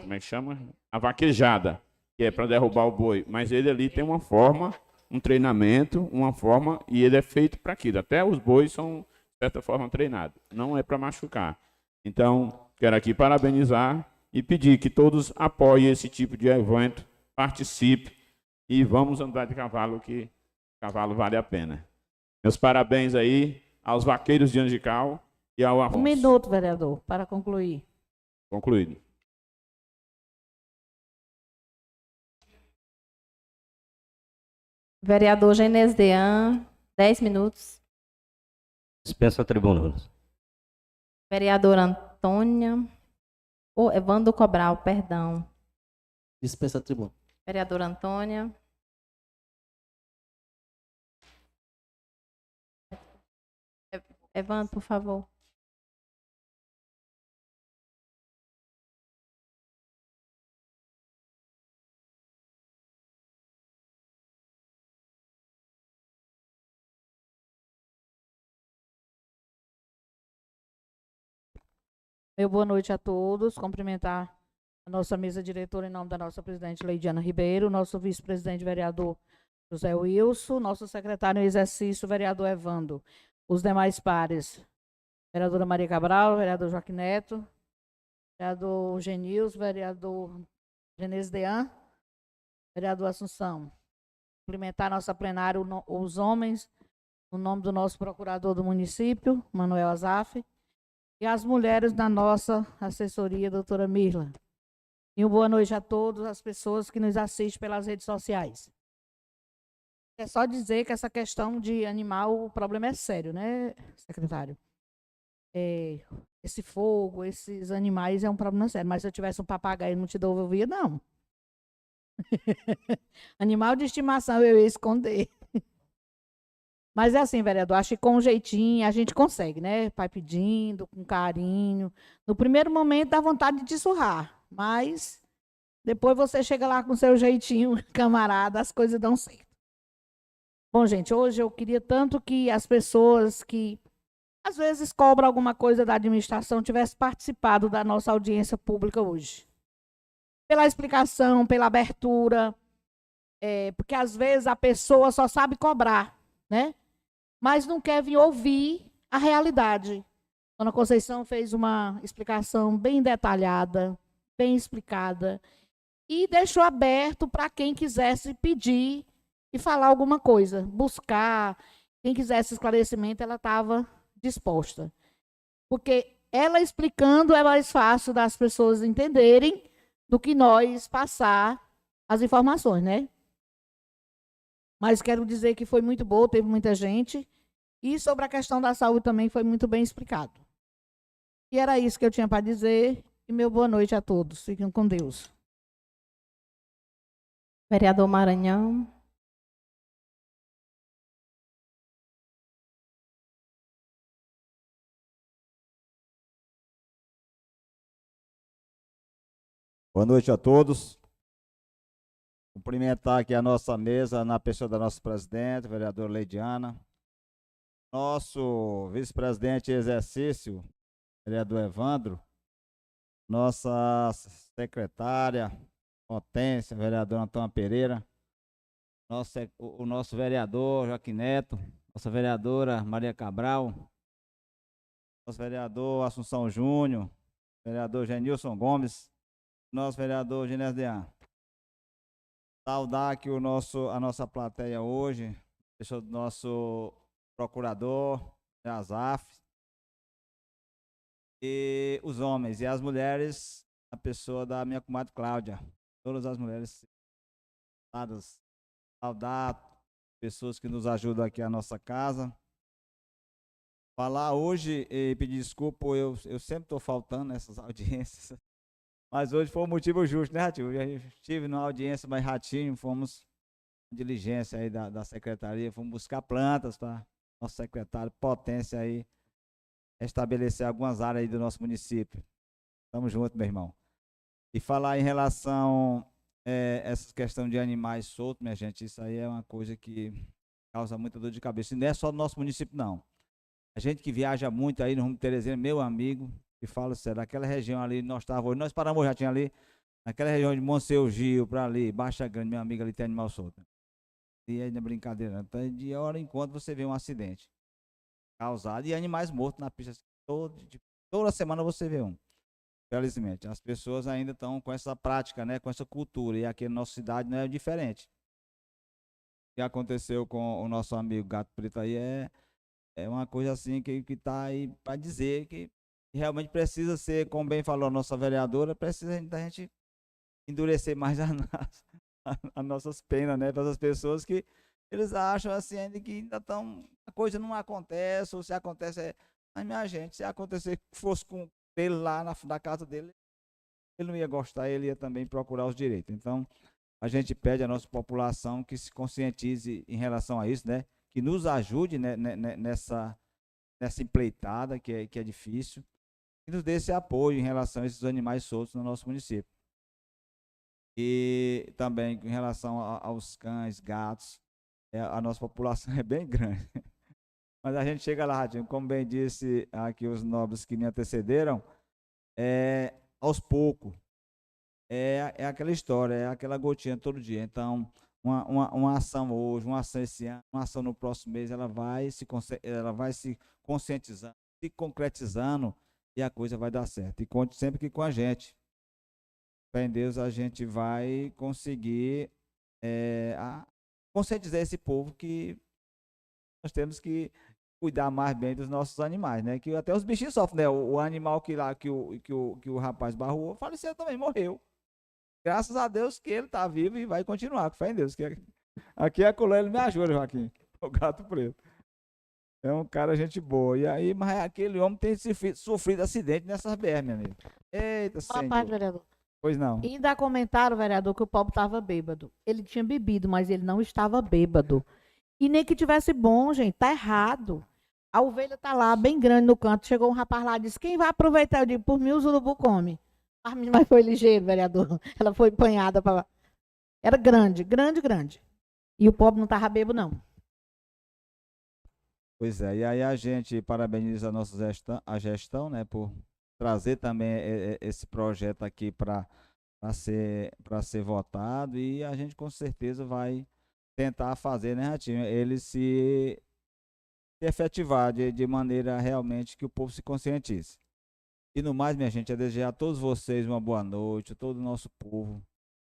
como é que chama? A vaquejada, que é para derrubar o boi. Mas ele ali tem uma forma, um treinamento, uma forma, e ele é feito para aquilo. Até os bois são, de certa forma, treinados. Não é para machucar. Então, quero aqui parabenizar e pedir que todos apoiem esse tipo de evento, participem e vamos andar de cavalo, que cavalo vale a pena. Meus parabéns aí aos vaqueiros de Angical e ao Afonso. 1 minuto, vereador, para concluir. Concluído. Vereador Genésio Dean, 10 minutos. Dispensa a tribuna. Vereadora Antônia. Evandro Cobral, perdão. Dispensa a tribuna. Vereadora Antônia. Evandro, por favor. Meu boa noite a todos. Cumprimentar a nossa mesa diretora em nome da nossa presidente Leidiana Ribeiro, nosso vice-presidente vereador José Wilson, nosso secretário em exercício, vereador Evandro, os demais pares, vereadora Maria Cabral, vereador Joaquim Neto, vereador Genils, vereador Genésio Dean, vereador Assunção. Cumprimentar a nossa plenária, os homens, no nome do nosso procurador do município, Manuel Azaf, e as mulheres da nossa assessoria, doutora Mirla. E uma boa noite a todas as pessoas que nos assistem pelas redes sociais. É só dizer que essa questão de animal, o problema é sério, né, secretário? Esse fogo, esses animais é um problema sério. Mas se eu tivesse um papagaio e não te devolvia, não. Animal de estimação eu ia esconder. Mas é assim, vereador, acho que com um jeitinho a gente consegue, né? Pai pedindo, com carinho. No primeiro momento dá vontade de surrar, mas depois você chega lá com seu jeitinho, camarada, as coisas dão certo. Bom, gente, hoje eu queria tanto que as pessoas que às vezes cobram alguma coisa da administração tivessem participado da nossa audiência pública hoje. Pela explicação, pela abertura, porque às vezes a pessoa só sabe cobrar, né? Mas não quer vir ouvir a realidade. Dona Conceição fez uma explicação bem detalhada, bem explicada, e deixou aberto para quem quisesse pedir e falar alguma coisa, buscar. Quem quisesse esclarecimento, ela estava disposta. Porque ela explicando é mais fácil das pessoas entenderem do que nós passar as informações, né? Mas quero dizer que foi muito boa, teve muita gente. E sobre a questão da saúde também foi muito bem explicado. E era isso que eu tinha para dizer. E meu boa noite a todos. Fiquem com Deus. Vereador Maranhão. Boa noite a todos. Cumprimentar aqui a nossa mesa, na pessoa da nossa presidente, vereadora Leidiana. Nosso vice-presidente em exercício, vereador Evandro. Nossa secretária, Potência, vereador Antônio Pereira. O nosso vereador Joaquim Neto. Nossa vereadora Maria Cabral. Nosso vereador Assunção Júnior. Vereador Genilson Gomes. Nosso vereador Genésio Dean. Saudar aqui a nossa plateia hoje, pessoa do nosso procurador, Azaf, e os homens e as mulheres, a pessoa da minha comadre Cláudia. Todas as mulheres citadas, saudar pessoas que nos ajudam aqui a nossa casa. Falar hoje e pedir desculpa, eu sempre estou faltando nessas audiências, mas hoje foi um motivo justo, né, Ratinho? Eu estive numa audiência mais Ratinho, fomos diligência aí da secretaria, fomos buscar plantas para nosso secretário Potência aí estabelecer algumas áreas aí do nosso município. Tamo junto, meu irmão. E falar em relação essa questão de animais soltos, minha gente, isso aí é uma coisa que causa muita dor de cabeça. E não é só no nosso município, não. A gente que viaja muito aí no rumo de Teresina, meu amigo, que fala sério, naquela região ali, nós paramos já tinha ali, naquela região de Monsenhor Gil, para ali, Baixa Grande, meu amigo, ali tem animal solto. E aí não é brincadeira, então, de hora em quando você vê um acidente causado e animais mortos na pista. Toda semana você vê um. Felizmente, as pessoas ainda estão com essa prática, né, com essa cultura, e aqui na nossa cidade não é diferente. O que aconteceu com o nosso amigo Gato Preto aí é uma coisa assim que está aí para dizer que realmente precisa ser, como bem falou a nossa vereadora, precisa da gente endurecer mais as nossas penas, né, para as pessoas que eles acham assim ainda que ainda estão, a coisa não acontece, ou se acontece mas minha gente, se acontecer que fosse com ele lá na casa dele, ele não ia gostar, ele ia também procurar os direitos. Então, a gente pede à nossa população que se conscientize em relação a isso, né, que nos ajude, né, nessa empreitada que é difícil, e nos dê esse apoio em relação a esses animais soltos no nosso município. E também em relação aos cães, gatos, a nossa população é bem grande. Mas a gente chega lá, Radinho, como bem disse aqui os nobres que me antecederam, aos poucos. É aquela história, é aquela gotinha todo dia. Então, uma ação hoje, uma ação esse ano, uma ação no próximo mês, ela vai se conscientizando, se concretizando e a coisa vai dar certo. E conte sempre que com a gente. Fé em Deus, a gente vai conseguir conscientizar esse povo que nós temos que cuidar mais bem dos nossos animais, né? Que até os bichinhos sofrem, né? O animal que o rapaz barrou faleceu também, morreu. Graças a Deus que ele está vivo e vai continuar, com fé em Deus. Aqui a colher ele me ajuda, Joaquim, o Gato Preto. É um cara gente boa. E aí, mas aquele homem tem sofrido acidente nessas BR, meu amigo. Eita, Boa tarde, vereador. Pois não. E ainda comentaram, vereador, que o pobre estava bêbado. Ele tinha bebido, mas ele não estava bêbado. E nem que tivesse bom, gente, tá errado. A ovelha tá lá, bem grande no canto. Chegou um rapaz lá e disse, quem vai aproveitar? Eu digo, por mim os urubu come. Mas foi ligeiro, vereador. Ela foi apanhada para... Era grande, grande, grande. E o pobre não estava bêbado, não. Pois é, e aí a gente parabeniza a nossa gestão, né, por trazer também esse projeto aqui para ser votado, e a gente com certeza vai tentar fazer, né, Ratinho, ele se efetivar de maneira realmente que o povo se conscientize. E no mais, minha gente, é desejar a todos vocês uma boa noite, a todo o nosso povo,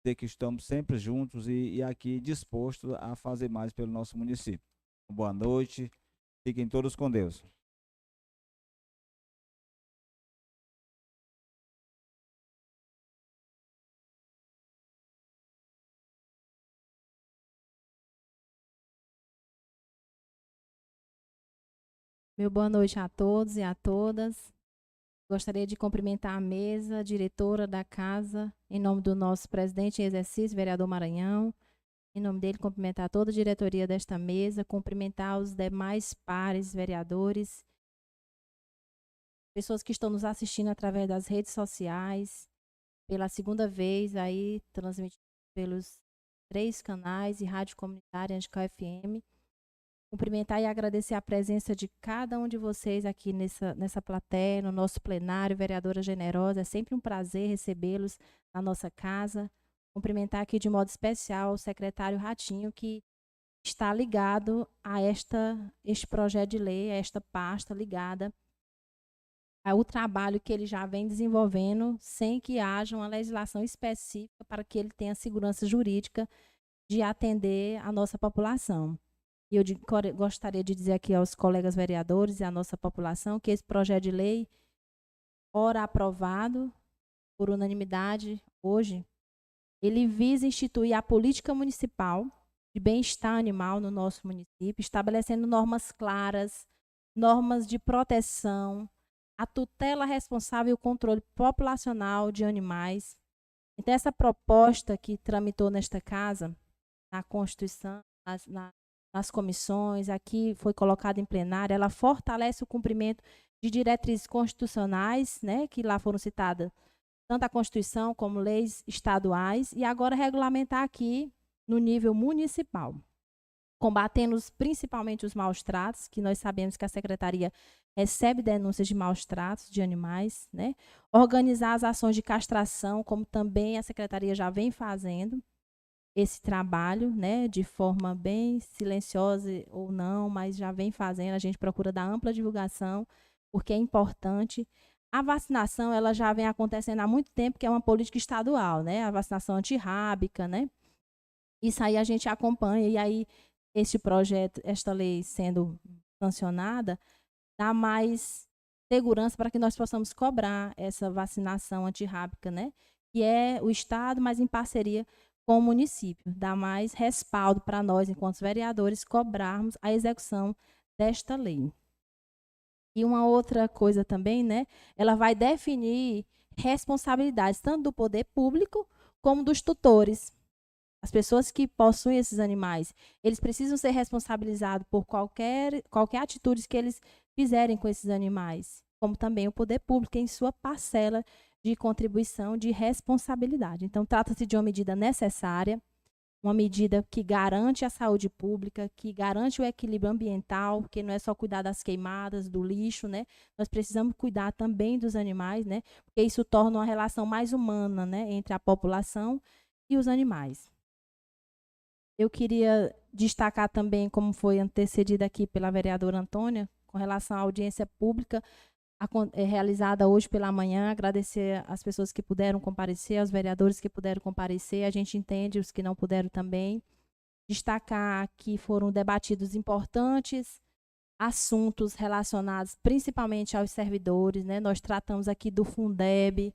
dizer que estamos sempre juntos e aqui dispostos a fazer mais pelo nosso município. Boa noite, fiquem todos com Deus. Meu boa noite a todos e a todas. Gostaria de cumprimentar a mesa, a diretora da casa, em nome do nosso presidente em exercício, vereador Maranhão. Em nome dele, cumprimentar toda a diretoria desta mesa, cumprimentar os demais pares, vereadores, pessoas que estão nos assistindo através das redes sociais, pela segunda vez aí, transmitido pelos 3 canais e rádio comunitária Angical FM. Cumprimentar e agradecer a presença de cada um de vocês aqui nessa plateia, no nosso plenário, vereadora generosa. É sempre um prazer recebê-los na nossa casa. Cumprimentar aqui de modo especial o secretário Ratinho, que está ligado a este projeto de lei, a esta pasta ligada ao trabalho que ele já vem desenvolvendo, sem que haja uma legislação específica para que ele tenha segurança jurídica de atender a nossa população. E eu gostaria de dizer aqui aos colegas vereadores e à nossa população que esse projeto de lei, ora aprovado por unanimidade hoje, ele visa instituir a política municipal de bem-estar animal no nosso município, estabelecendo normas claras, normas de proteção, a tutela responsável e o controle populacional de animais. Então, essa proposta que tramitou nesta casa, na Constituição, nas comissões, aqui foi colocada em plenário, ela fortalece o cumprimento de diretrizes constitucionais, né, que lá foram citadas, tanto a Constituição como leis estaduais, e agora regulamentar aqui no nível municipal, combatendo principalmente os maus-tratos, que nós sabemos que a Secretaria recebe denúncias de maus-tratos de animais, né? Organizar as ações de castração, como também a Secretaria já vem fazendo esse trabalho, né? De forma bem silenciosa ou não, mas já vem fazendo, a gente procura dar ampla divulgação, porque é importante. A vacinação, ela já vem acontecendo há muito tempo, que é uma política estadual, né? A vacinação antirrábica, né? Isso aí a gente acompanha, e aí este projeto, esta lei sendo sancionada, dá mais segurança para que nós possamos cobrar essa vacinação antirrábica, né? Que é o Estado, mas em parceria com o município. Dá mais respaldo para nós, enquanto vereadores, cobrarmos a execução desta lei. E uma outra coisa também, né? Ela vai definir responsabilidades tanto do poder público como dos tutores. As pessoas que possuem esses animais, eles precisam ser responsabilizados por qualquer atitude que eles fizerem com esses animais, como também o poder público em sua parcela de contribuição de responsabilidade. Então, trata-se de uma medida necessária, uma medida que garante a saúde pública, que garante o equilíbrio ambiental, porque não é só cuidar das queimadas, do lixo, né? Nós precisamos cuidar também dos animais, né? Porque isso torna uma relação mais humana, né? Entre a população e os animais. Eu queria destacar também, como foi antecedida aqui pela vereadora Antônia, com relação à audiência pública realizada hoje pela manhã, agradecer às pessoas que puderam comparecer, aos vereadores que puderam comparecer, a gente entende os que não puderam também. Destacar que foram debatidos importantes assuntos relacionados principalmente aos servidores, né? Nós tratamos aqui do Fundeb,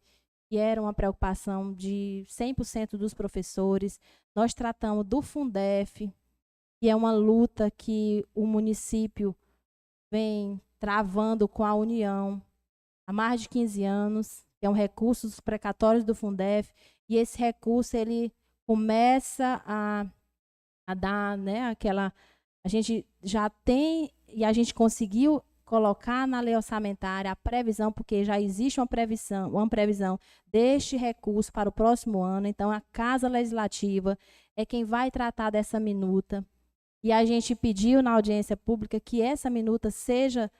que era uma preocupação de 100% dos professores. Nós tratamos do Fundef, que é uma luta que o município vem travando com a União há mais de 15 anos, que é um recurso dos precatórios do Fundef, e esse recurso ele começa a dar, né, aquela... A gente já tem, e a gente conseguiu colocar na lei orçamentária a previsão, porque já existe uma previsão deste recurso para o próximo ano. Então, a Casa Legislativa é quem vai tratar dessa minuta. E a gente pediu na audiência pública que essa minuta seja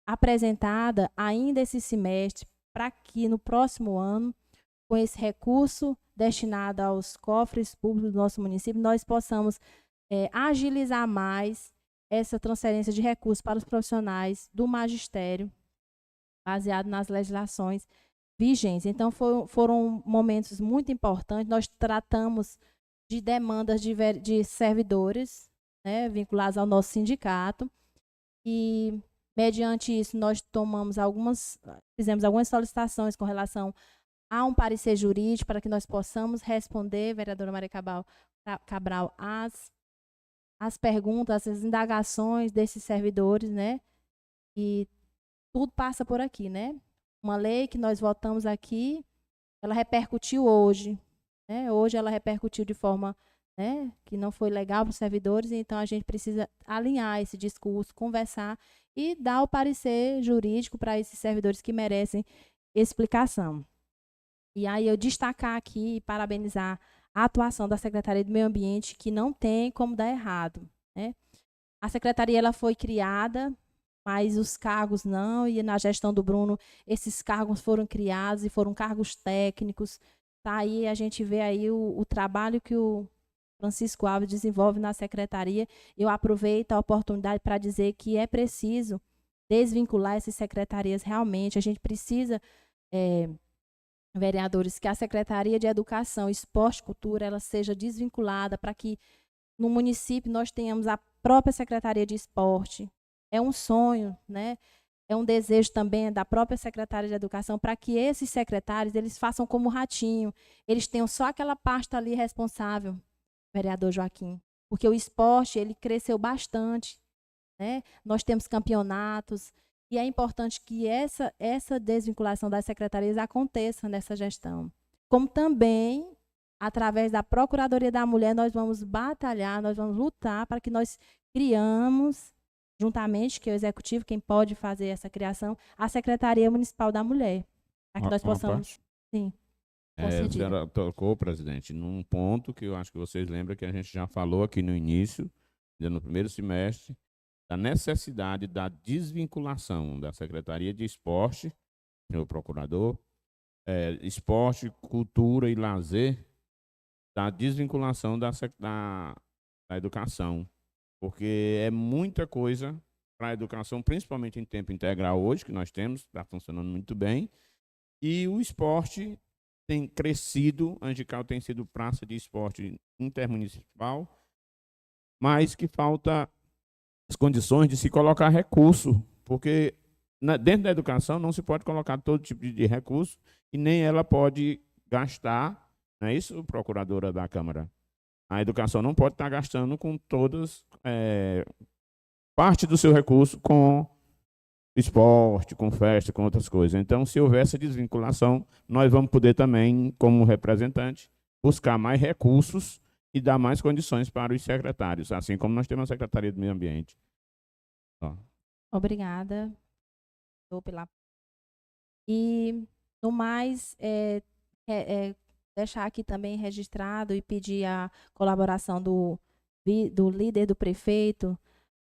apresentada ainda esse semestre, para que no próximo ano, com esse recurso destinado aos cofres públicos do nosso município, nós possamos agilizar mais essa transferência de recursos para os profissionais do magistério, baseado nas legislações vigentes. Então, foram momentos muito importantes. Nós tratamos de demandas de servidores, né, vinculados ao nosso sindicato, e, mediante isso, nós fizemos algumas solicitações com relação a um parecer jurídico para que nós possamos responder, vereadora Maria Cabral, as perguntas, as indagações desses servidores, né? E tudo passa por aqui, né? Uma lei que nós votamos aqui, ela repercutiu hoje, né? Hoje ela repercutiu de forma, né, que não foi legal para os servidores, então a gente precisa alinhar esse discurso, conversar e dar o parecer jurídico para esses servidores que merecem explicação. E aí eu destacar aqui e parabenizar a atuação da Secretaria do Meio Ambiente, que não tem como dar errado, né? A Secretaria ela foi criada, mas os cargos não, e na gestão do Bruno, esses cargos foram criados e foram cargos técnicos. Tá? Aí a gente vê aí o trabalho que o Francisco Alves desenvolve na Secretaria. Eu aproveito a oportunidade para dizer que é preciso desvincular essas secretarias realmente. A gente precisa vereadores, que a Secretaria de Educação, Esporte e Cultura ela seja desvinculada para que no município nós tenhamos a própria Secretaria de Esporte. É um sonho, né? É um desejo também da própria Secretaria de Educação para que esses secretários eles façam como o Ratinho. Eles tenham só aquela pasta ali responsável, vereador Joaquim. Porque o esporte ele cresceu bastante, né? Nós temos campeonatos e é importante que essa desvinculação das secretarias aconteça nessa gestão. Como também, através da Procuradoria da Mulher, nós vamos batalhar, nós vamos lutar para que nós criamos, juntamente, que é o Executivo, quem pode fazer essa criação, a Secretaria Municipal da Mulher. Para que nós possamos... Sim. A senhora tocou, presidente, num ponto que eu acho que vocês lembram que a gente já falou aqui no início, no primeiro semestre, da necessidade da desvinculação da Secretaria de Esporte, senhor procurador, Esporte, Cultura e Lazer, da desvinculação da educação, porque é muita coisa para a educação, principalmente em tempo integral hoje, que nós temos, está funcionando muito bem, e o esporte tem crescido, a Angical tem sido praça de esporte intermunicipal, mas que falta as condições de se colocar recurso, porque dentro da educação não se pode colocar todo tipo de recurso e nem ela pode gastar, não é isso, procuradora da Câmara? A educação não pode estar gastando com todas, parte do seu recurso com esporte, com festa, com outras coisas. Então, se houver essa desvinculação, nós vamos poder também, como representante, buscar mais recursos e dar mais condições para os secretários, assim como nós temos a Secretaria do Meio Ambiente. Obrigada. E, no mais, deixar aqui também registrado e pedir a colaboração do líder do prefeito,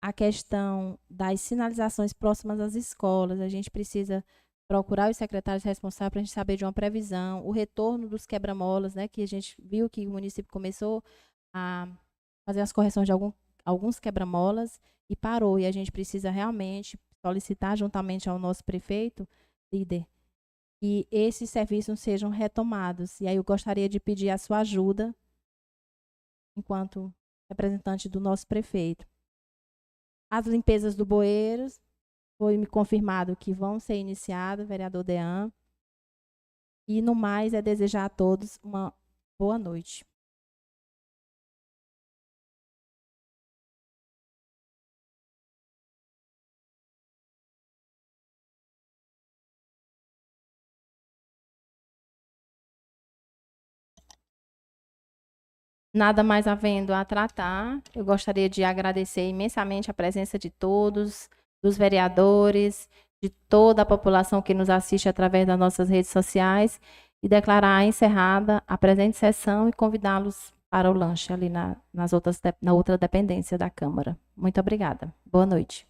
a questão das sinalizações próximas às escolas. A gente precisa procurar os secretários responsáveis para a gente saber de uma previsão, o retorno dos quebra-molas, né, que a gente viu que o município começou a fazer as correções de alguns quebra-molas e parou. E a gente precisa realmente solicitar, juntamente ao nosso prefeito, líder, que esses serviços sejam retomados. E aí eu gostaria de pedir a sua ajuda, enquanto representante do nosso prefeito. As limpezas do bueiros, foi me confirmado que vão ser iniciadas, vereador Dean. E, no mais, é desejar a todos uma boa noite. Nada mais havendo a tratar, eu gostaria de agradecer imensamente a presença de todos, dos vereadores, de toda a população que nos assiste através das nossas redes sociais e declarar encerrada a presente sessão e convidá-los para o lanche ali na outra dependência da Câmara. Muito obrigada. Boa noite.